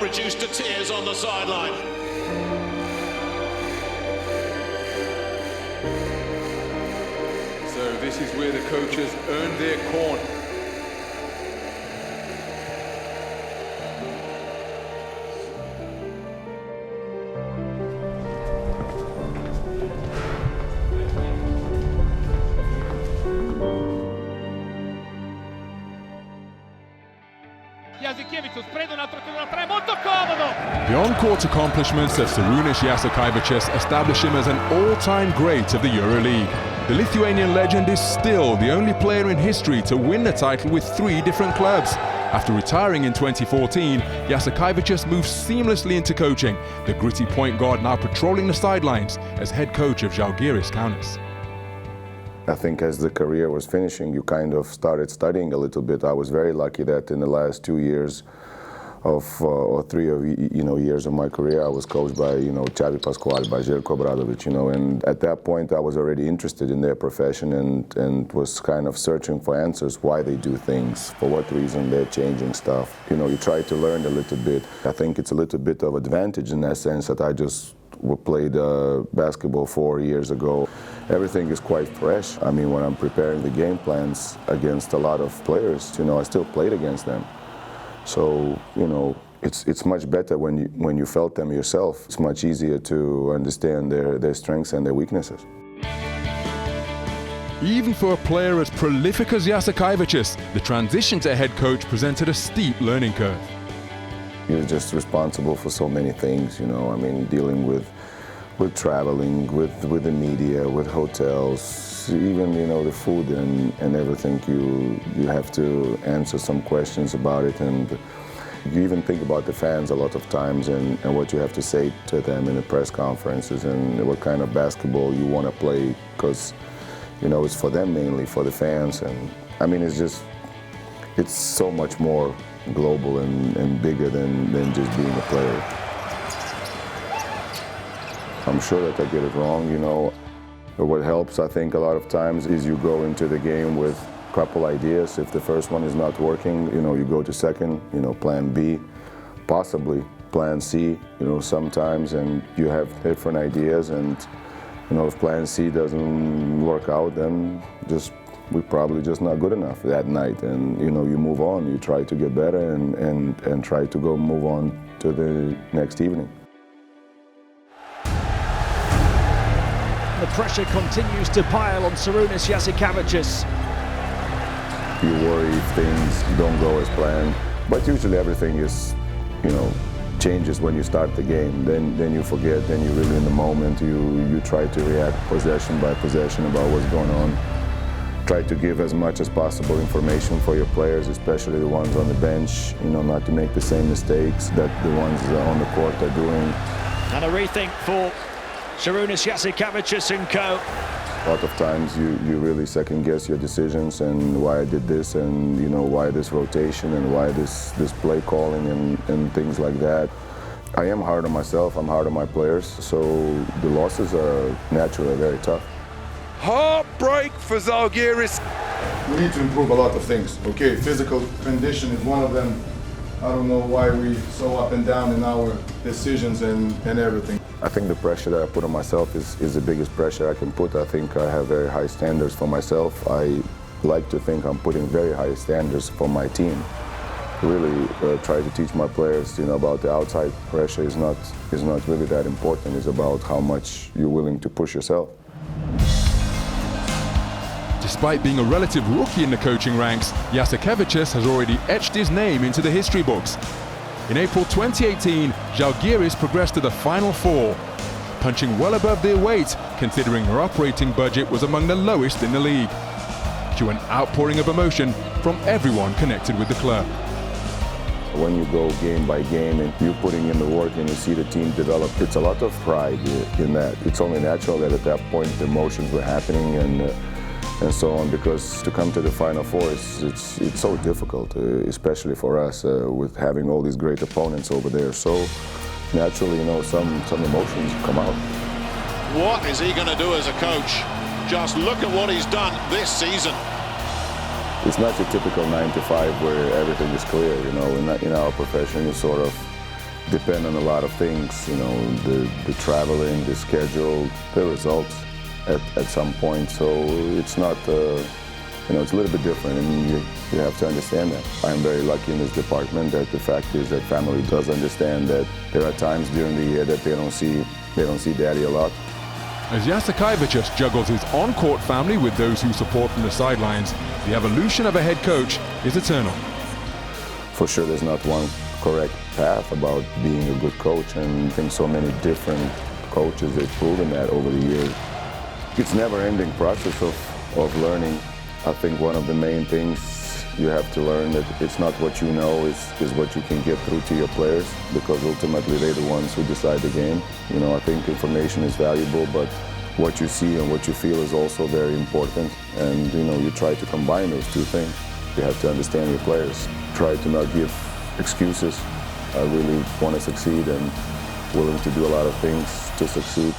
reduced to tears on the sideline. So this is where the coaches earn their corn. Jasikevicius prende un altro tiro da tre, molto comodo! The on-court accomplishments of Sarunas Jasikevicius establish him as an all-time great of the EuroLeague. The Lithuanian legend is still the only player in history to win the title with 3 different clubs. After retiring in 2014, Jasikevicius moves seamlessly into coaching, the gritty point guard now patrolling the sidelines as head coach of Zalgiris Kaunas. I think as the career was finishing, you kind of started studying a little bit. I was very lucky that in the last 2 years or 3 years of my career, I was coached by Xavi Pascual, by Željko Obradović, and at that point I was already interested in their profession and was kind of searching for answers, why they do things, for what reason they're changing stuff. You try to learn a little bit. I think it's a little bit of advantage in that sense that I just played basketball 4 years ago. Everything is quite fresh. I mean, when I'm preparing the game plans against a lot of players, I still played against them. So, it's much better when you felt them yourself. It's much easier to understand their strengths and their weaknesses. Even for a player as prolific as Jasikevicius, the transition to head coach presented a steep learning curve. You're just responsible for so many things, I mean, dealing with traveling, with the media, with hotels, even, the food and everything. You have to answer some questions about it, and you even think about the fans a lot of times and what you have to say to them in the press conferences and what kind of basketball you want to play, because, it's for them mainly, for the fans. And I mean, it's so much more global and bigger than just being a player. I'm sure that I get it wrong, But what helps, I think, a lot of times is you go into the game with a couple ideas. If the first one is not working, you go to second, plan B, possibly plan C, sometimes, and you have different ideas. And, if plan C doesn't work out, then we're probably just not good enough that night. And, you move on, you try to get better and try to move on to the next evening. The pressure continues to pile on Sarunas Jasikevicius. You worry if things don't go as planned, but usually everything is, changes when you start the game. Then you forget, then you're really in the moment. You try to react possession by possession about what's going on. Try to give as much as possible information for your players, especially the ones on the bench, not to make the same mistakes that the ones on the court are doing. And a rethink for Sarunas Jasikevicius and co. A lot of times you really second guess your decisions and why I did this and why this rotation and why this play calling and things like that. I am hard on myself, I'm hard on my players, so the losses are naturally very tough. Heartbreak for Zalgiris. We need to improve a lot of things. Okay, physical condition is one of them. I don't know why we're so up and down in our decisions and everything. I think the pressure that I put on myself is the biggest pressure I can put. I think I have very high standards for myself. I like to think I'm putting very high standards for my team. Really try to teach my players, about the outside pressure is not really that important. It's about how much you're willing to push yourself. Despite being a relative rookie in the coaching ranks, Jasikevicius has already etched his name into the history books. In April 2018, Zalgiris progressed to the Final Four, punching well above their weight, considering their operating budget was among the lowest in the league, to an outpouring of emotion from everyone connected with the club. When you go game by game and you're putting in the work and you see the team develop, it's a lot of pride in that. It's only natural that at that point the emotions were happening and so on, because to come to the Final Four, it's so difficult, especially for us with having all these great opponents over there. So naturally, some emotions come out. What is he going to do as a coach? Just look at what he's done this season. It's not your typical 9 to 5 where everything is clear, in our profession you sort of depend on a lot of things, you know, the traveling, the schedule, the results at some point. So it's not, you know, it's a little bit different, and you have to understand that. I'm very lucky in this department that the fact is that family does understand that there are times during the year that they don't see daddy a lot. As Jasikevicius juggles his on-court family with those who support from the sidelines, the evolution of a head coach is eternal. For sure, there's not one correct path about being a good coach, and I think so many different coaches have proven that over the years. It's a never-ending process of learning. I think one of the main things you have to learn that it's not what you know, is what you can get through to your players, because ultimately they're the ones who decide the game. You know, I think information is valuable, but what you see and what you feel is also very important. And, you know, you try to combine those two things. You have to understand your players. Try to not give excuses. I really want to succeed and willing to do a lot of things to succeed.